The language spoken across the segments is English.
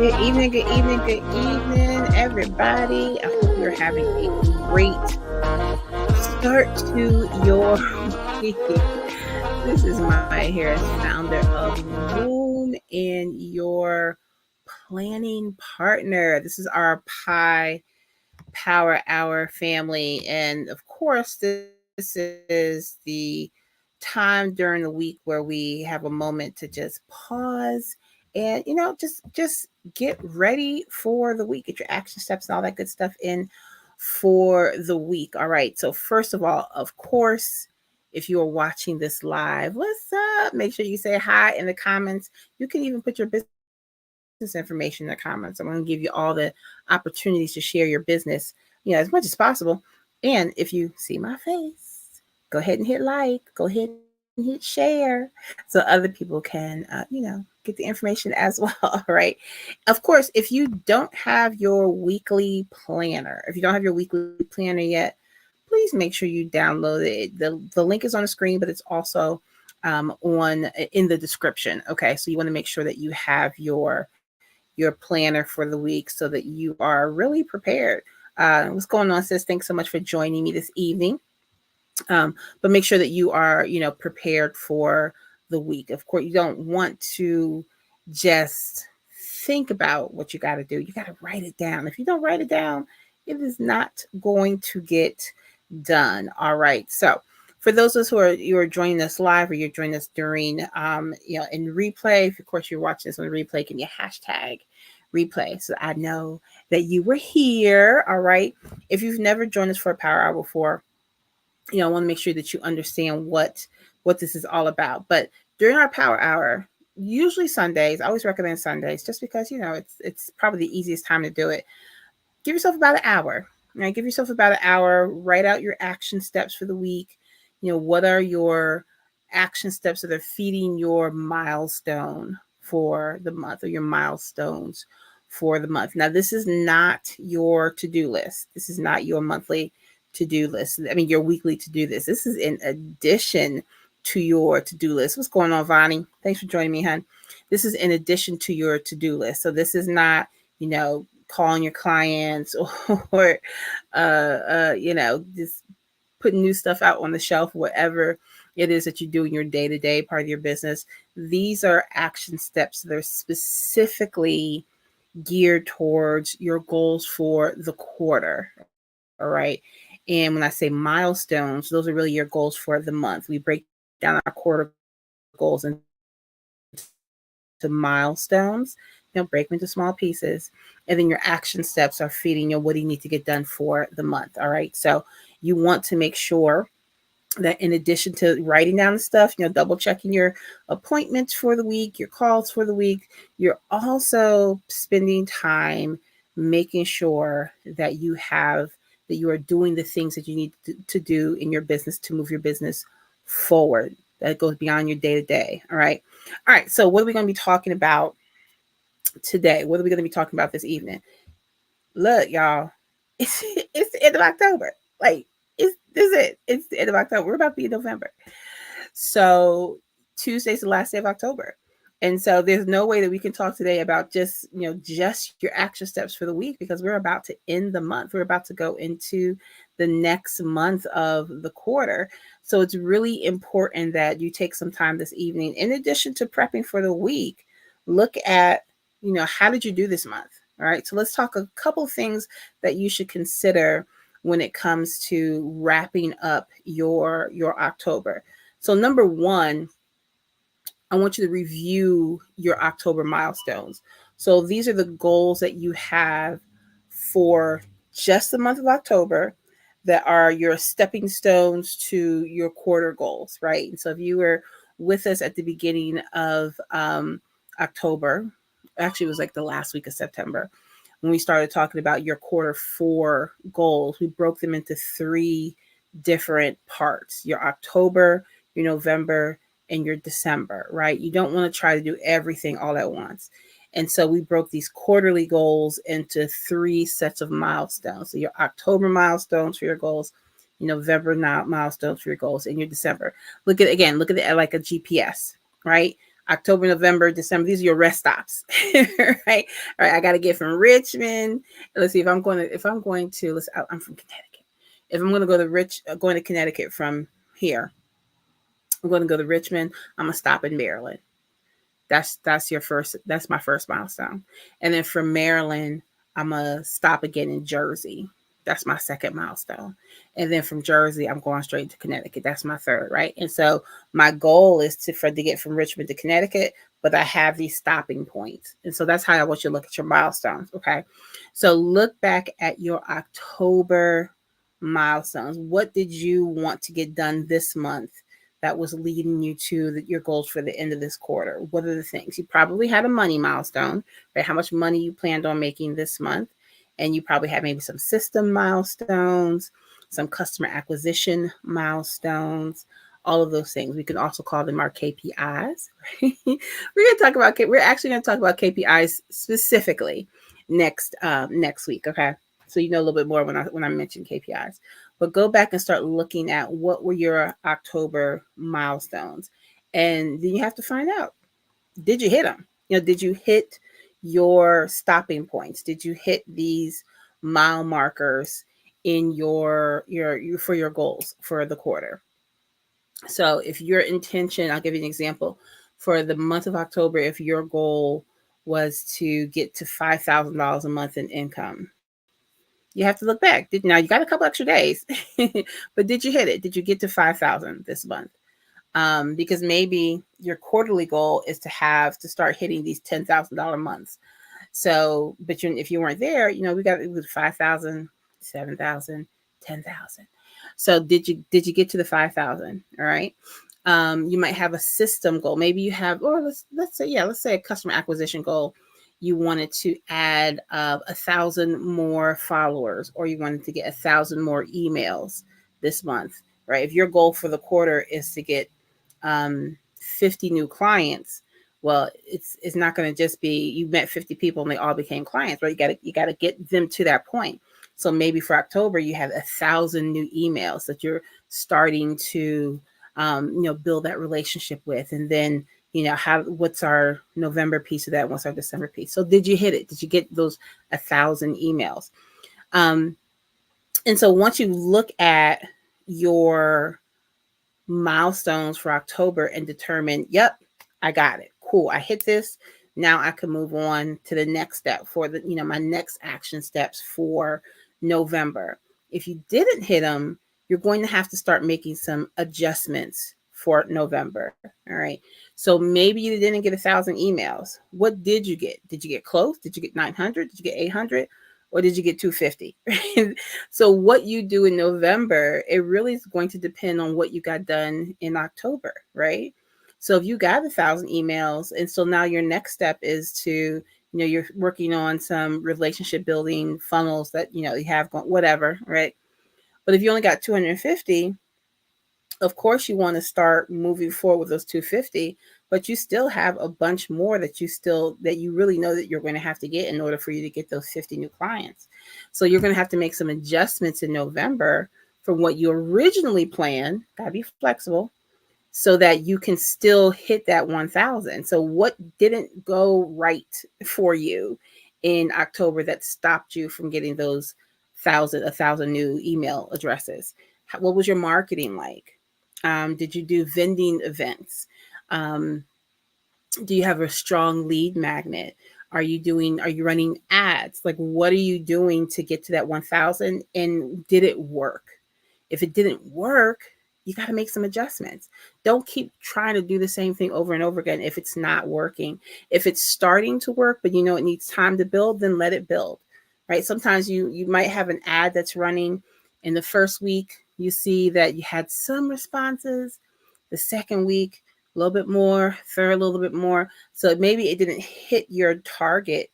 Good evening, everybody. I hope you're having a great start to your week. This is Maya Harris, founder of Room and your planning partner. This is our Pi Power Hour family. And of course, this is the time during the week where we have a moment to just pause and just get ready for the week, get your action steps and all that good stuff in for the week. All right, so first of all, of course, if you are watching this live, what's up? Make sure you say hi in the comments. You can even put your business information in the comments. I'm going to give you all the opportunities to share your business, as much as possible. And if you see my face, go ahead and hit like, go ahead and hit share so other people can, get the information as well. All right. Of course, if you don't have your weekly planner, if you don't have your weekly planner yet, please make sure you download it. The link is on the screen, but it's also on in the description. Okay. So you want to make sure that you have your planner for the week so that you are really prepared. What's going on, sis? Thanks so much for joining me this evening. But make sure that you are, prepared for the week. Of course, you don't want to just think about what you got to do. You got to write it down. If you don't write it down, it is not going to get done. All right. So for those of us you are joining us live or you're joining us during in replay, if of course you're watching this on replay, can you hashtag replay so I know that you were here. All right. If you've never joined us for a power hour before, I want to make sure that you understand what this is all about. But during our power hour, usually Sundays, I always recommend Sundays just because it's probably the easiest time to do it. Give yourself about an hour. Right? Give yourself about an hour. Write out your action steps for the week. What are your action steps that are feeding your milestone for the month or your milestones for the month? Now, this is not your to-do list. This is not your monthly to-do list. I mean, your weekly to-do list. This is in addition to your to-do list. What's going on, Vonnie? Thanks for joining me, hon. This is in addition to your to-do list. So this is not, calling your clients or, just putting new stuff out on the shelf, whatever it is that you do in your day-to-day part of your business. These are action steps that are specifically geared towards your goals for the quarter. All right. And when I say milestones, those are really your goals for the month. We break down our quarter goals into milestones, break them into small pieces. And then your action steps are feeding what do you need to get done for the month. All right. So you want to make sure that in addition to writing down the stuff, double checking your appointments for the week, your calls for the week, you're also spending time making sure that you are doing the things that you need to do in your business to move your business forward. That goes beyond your day to day. All right. All right. So what are we going to be talking about today? What are we going to be talking about this evening? Look, y'all, it's the end of October. Like, it's the end of October. We're about to be in November. So Tuesday's the last day of October. And so there's no way that we can talk today about just your action steps for the week because we're about to end the month. We're about to go into the next month of the quarter. So it's really important that you take some time this evening, in addition to prepping for the week, look at, how did you do this month? All right. So let's talk a couple things that you should consider when it comes to wrapping up your October. So number one, I want you to review your October milestones. So these are the goals that you have for just the month of October that are your stepping stones to your quarter goals, right? And so if you were with us at the beginning of October, actually it was like the last week of September, when we started talking about your quarter four goals, we broke them into three different parts: your October, your November, and your December, right? You don't want to try to do everything all at once. And so we broke these quarterly goals into three sets of milestones. So your October milestones for your goals, your November milestones for your goals, and your December. Look at it like a GPS, right? October, November, December. These are your rest stops, right? All right. I got to get from Richmond. Let's see if I'm going to, I'm from Connecticut. If I'm going to go to going to Connecticut from here, I'm going to go to Richmond. I'm going to stop in Maryland. That's my first milestone. And then from Maryland, I'm gonna stop again in Jersey. That's my second milestone. And then from Jersey, I'm going straight to Connecticut. That's my third, right? And so my goal is to get from Richmond to Connecticut, but I have these stopping points. And so that's how I want you to look at your milestones. Okay. So look back at your October milestones. What did you want to get done this month that was leading you to your goals for the end of this quarter? What are the things? You probably had a money milestone, right? How much money you planned on making this month. And you probably had maybe some system milestones, some customer acquisition milestones, all of those things. We can also call them our KPIs. Right? We're actually going to talk about KPIs specifically next week. Okay. So you know a little bit more when I mention KPIs. But go back and start looking at what were your October milestones. And then you have to find out, did you hit them? Did you hit your stopping points? Did you hit these mile markers in your for your goals for the quarter? So if your intention, I'll give you an example. For the month of October, if your goal was to get to $5,000 a month in income, you have to look back. Now you got a couple extra days, but did you hit it? Did you get to 5,000 this month? Because maybe your quarterly goal is to start hitting these $10,000 months. So, but if you weren't there, it was 5,000, 7,000, 10,000. So did you get to the 5,000? All right. You might have a system goal. Maybe you have, or let's say a customer acquisition goal. You wanted to add 1,000 more followers, or you wanted to get 1,000 more emails this month, right? If your goal for the quarter is to get 50 new clients, well, it's not going to just be you met 50 people and they all became clients, right? You got to get them to that point. So maybe for October, you have 1,000 new emails that you're starting to build that relationship with. And then, what's our November piece of that? What's our December piece? So did you hit it? Did you get those 1,000 emails? And so once you look at your milestones for October and determine, yep, I got it. Cool. I hit this. Now I can move on to the next step for my next action steps for November. If you didn't hit them, you're going to have to start making some adjustments for November. All right. So maybe you didn't get 1,000 emails. What did you get? Did you get close? Did you get 900? Did you get 800? Or did you get 250? So what you do in November, it really is going to depend on what you got done in October, right? So if you got 1,000 emails, and so now your next step is to, you're working on some relationship building funnels that, you have going, whatever, right? But if you only got 250, of course you want to start moving forward with those 250, but you still have a bunch more that you really know that you're going to have to get in order for you to get those 50 new clients. So you're going to have to make some adjustments in November from what you originally planned. Got to be flexible so that you can still hit that 1,000. So what didn't go right for you in October that stopped you from getting those 1,000 new email addresses? What was your marketing like? Did you do vending events? Do you have a strong lead magnet? Are you running ads? Like, what are you doing to get to that 1,000? And did it work? If it didn't work, you got to make some adjustments. Don't keep trying to do the same thing over and over again if it's not working. If it's starting to work, but it needs time to build, then let it build, right? Sometimes you might have an ad that's running in the first week. You see that you had some responses. The second week, a little bit more, third, a little bit more. So maybe it didn't hit your target,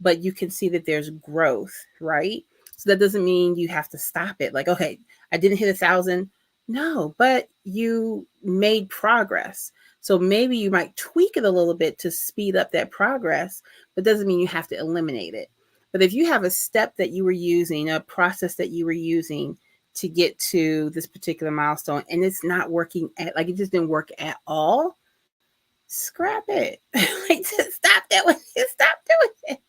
but you can see that there's growth, right? So that doesn't mean you have to stop it. Like, okay, I didn't hit 1,000. No, but you made progress. So maybe you might tweak it a little bit to speed up that progress, but doesn't mean you have to eliminate it. But if you have a step that you were using, a process that you were using to get to this particular milestone, and it's not working it just didn't work at all, scrap it. Like, just stop doing it. Stop doing it.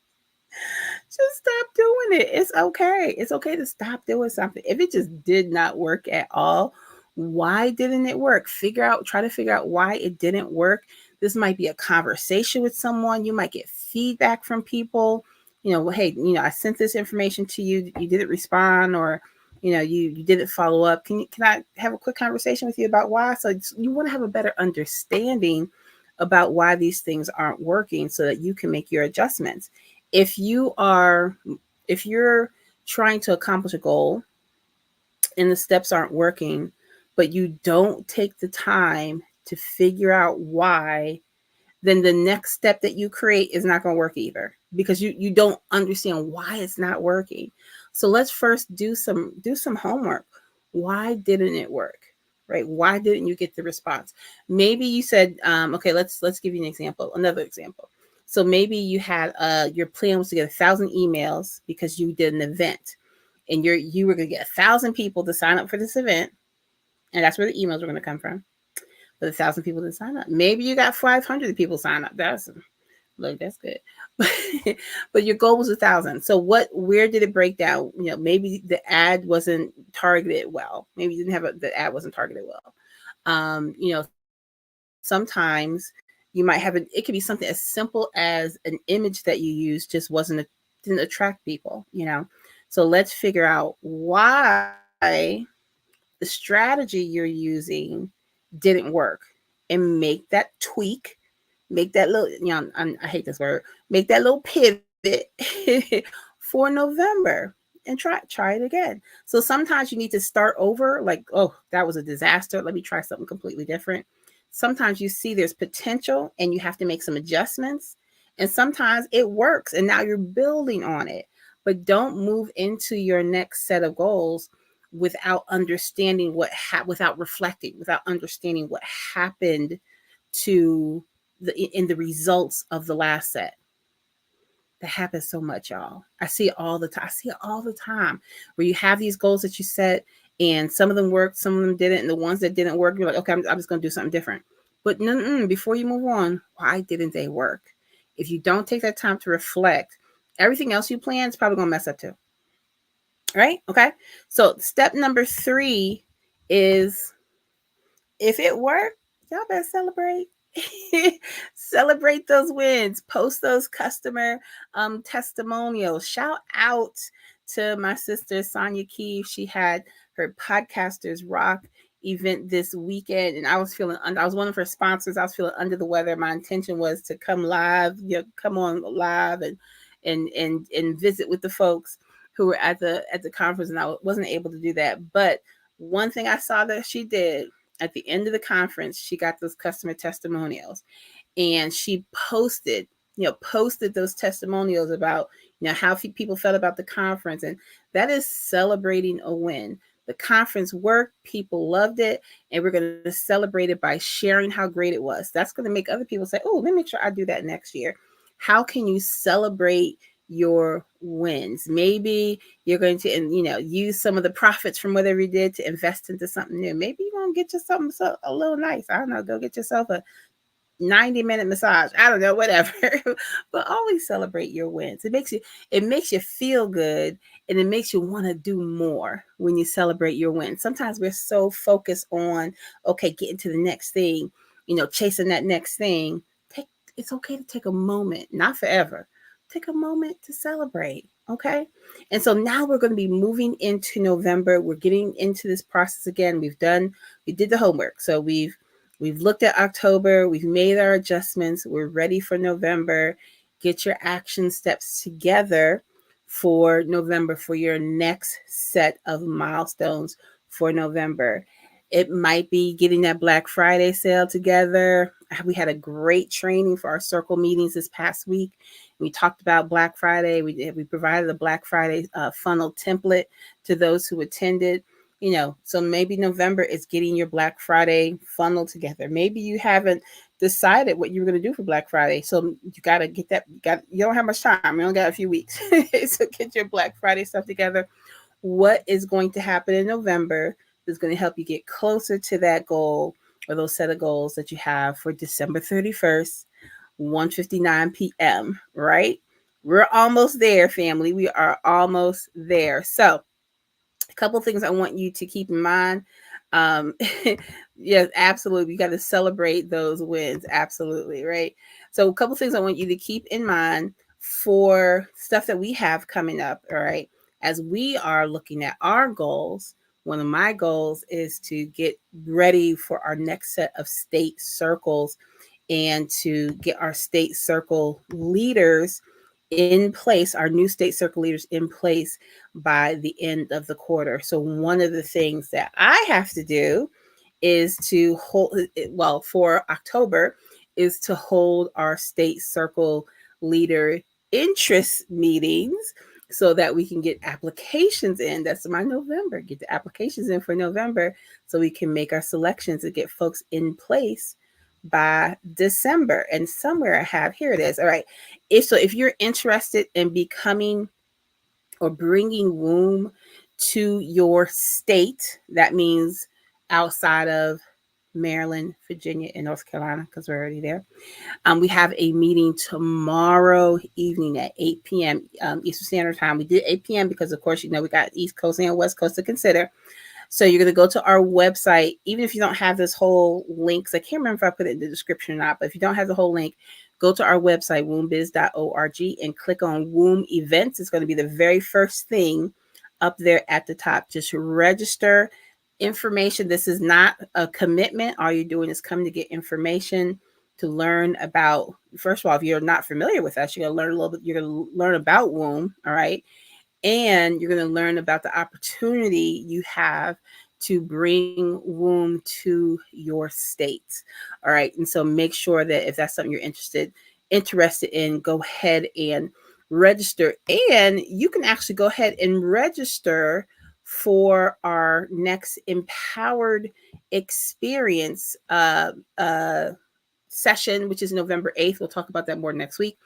Just stop doing it. It's okay. It's okay to stop doing something. If it just did not work at all, why didn't it work? Try to figure out why it didn't work. This might be a conversation with someone. You might get feedback from people. Well, hey, I sent this information to you. You didn't respond, or you didn't follow up. Can I have a quick conversation with you about why? So you want to have a better understanding about why these things aren't working so that you can make your adjustments. If you are if you're trying to accomplish a goal and the steps aren't working, but you don't take the time to figure out why, then the next step that you create is not going to work either, because you don't understand why it's not working. So let's first do some homework. Why didn't it work? Right? Why didn't you get the response? Maybe you said, okay, let's give you an example, another example. So maybe you had your plan was to get 1,000 emails because you did an event, and you were going to get 1,000 people to sign up for this event, and that's where the emails were going to come from. But 1,000 people didn't sign up. Maybe you got 500 people sign up. That's good. But your goal was 1,000. So where did it break down? Maybe the ad wasn't targeted well. Maybe you didn't have the ad wasn't targeted well. Sometimes you might have it could be something as simple as an image that you used just didn't attract people. So let's figure out why the strategy you're using didn't work, and make that tweak, make that little, I hate this word, make that little pivot for November, and try it again. So sometimes you need to start over, like, oh, that was a disaster. Let me try something completely different. Sometimes you see there's potential and you have to make some adjustments. And sometimes it works and now you're building on it. But don't move into your next set of goals without understanding without reflecting, without understanding what happened to in the results of the last set. That happens so much, y'all. I see it all the time. I see it all the time where you have these goals that you set, and some of them worked, some of them didn't. And the ones that didn't work, you're like, okay, I'm just going to do something different. But no, before you move on, why didn't they work? If you don't take that time to reflect, everything else you plan is probably going to mess up too. Right? Okay. So step number 3 is, if it worked, y'all better celebrate. Celebrate those wins. Post those customer testimonials. Shout out to my sister Sonia Keefe. She had her Podcasters Rock event this weekend, and I was one of her sponsors. I was feeling under the weather. My intention was to come live, come on live and visit with the folks who were at the conference, and I wasn't able to do that. But one thing I saw that she did at the end of the conference, she got those customer testimonials, and she posted those testimonials about how people felt about the conference, and that is celebrating a win. The conference worked, people loved it, and we're going to celebrate it by sharing how great it was. That's going to make other people say, oh, let me make sure I do that next year. How can you celebrate your wins? Maybe you're going to use some of the profits from whatever you did to invest into something new. Maybe you're going to get you something a little nice. I don't know, go get yourself a 90-minute massage. I don't know, whatever. But always celebrate your wins. It makes you feel good, and it makes you want to do more when you celebrate your wins. Sometimes we're so focused on, okay, getting to the next thing, chasing that next thing. It's okay to take a moment, not forever. Take a moment to celebrate. Okay. And so now we're going to be moving into November. We're getting into this process again. We did the homework. So we've looked at October, we've made our adjustments, we're ready for November. Get your action steps together for November, for your next set of milestones for November. It might be getting that Black Friday sale together. We had a great training for our circle meetings this past week. We talked about Black Friday. We provided a Black Friday funnel template to those who attended. So maybe November is getting your Black Friday funnel together. Maybe you haven't decided what you're going to do for Black Friday. So you got to get that. You don't have much time. You only got a few weeks. So get your Black Friday stuff together. What is going to happen in November is going to help you get closer to that goal or those set of goals that you have for December 31st, 1:59 p.m., right? We're almost there, family. We are almost there. So, a couple things I want you to keep in mind. Um, yes, absolutely. You got to celebrate those wins. Absolutely, right? So, a couple things I want you to keep in mind for stuff that we have coming up, all right? As we are looking at our goals, one of my goals is to get ready for our next set of state circles and to get our state circle leaders in place, our new state circle leaders in place by the end of the quarter. So, one of the things that I have to do is to hold, well, for October, is to hold our state circle leader interest meetings so that we can get applications in. That's my November. Get the applications in for November so we can make our selections and get folks in place by December. And somewhere I have, here it is. All right. If you're interested in becoming or bringing womb to your state, that means outside of Maryland, Virginia, and North Carolina, because we're already there. We have a meeting tomorrow evening at 8 p.m. Eastern Standard Time. We did 8 p.m. because, of course, we got East Coast and West Coast to consider. So you're going to go to our website, even if you don't have this whole link. I can't remember if I put it in the description or not, but if you don't have the whole link, go to our website, wombbiz.org, and click on Womb Events. It's going to be the very first thing up there at the top. Just register information. This is not a commitment. All you're doing is coming to get information to learn about. First of all, if you're not familiar with us, you're going to learn a little bit. You're going to learn about womb. All right. And you're going to learn about the opportunity you have to bring womb to your state. All right. And so make sure that if that's something you're interested in, go ahead and register. And you can actually go ahead and register for our next empowered experience session, which is November 8th. We'll talk about that more next week.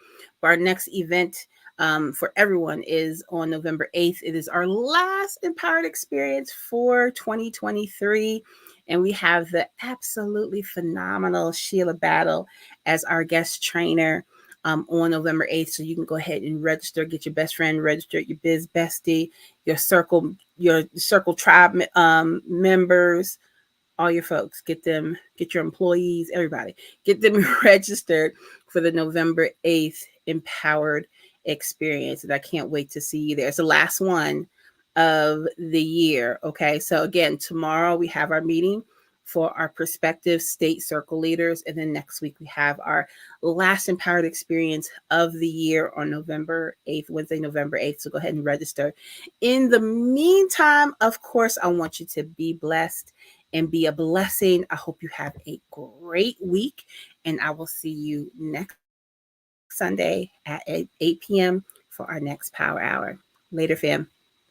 But our next event for everyone is on November 8th. It is our last empowered experience for 2023. And we have the absolutely phenomenal Sheila Battle as our guest trainer on November 8th. So you can go ahead and register, get your best friend registered, your biz bestie, your circle tribe members, all your folks, get your employees, everybody, get them registered for the November 8th Empowered Experience. And I can't wait to see you there. It's the last one of the year. Okay. So again, tomorrow we have our meeting for our prospective state circle leaders. And then next week we have our last Empowered Experience of the year on November 8th, Wednesday, November 8th. So go ahead and register. In the meantime, of course, I want you to be blessed and be a blessing. I hope you have a great week, and I will see you next Sunday at 8 p.m. for our next Power Hour. Later, fam.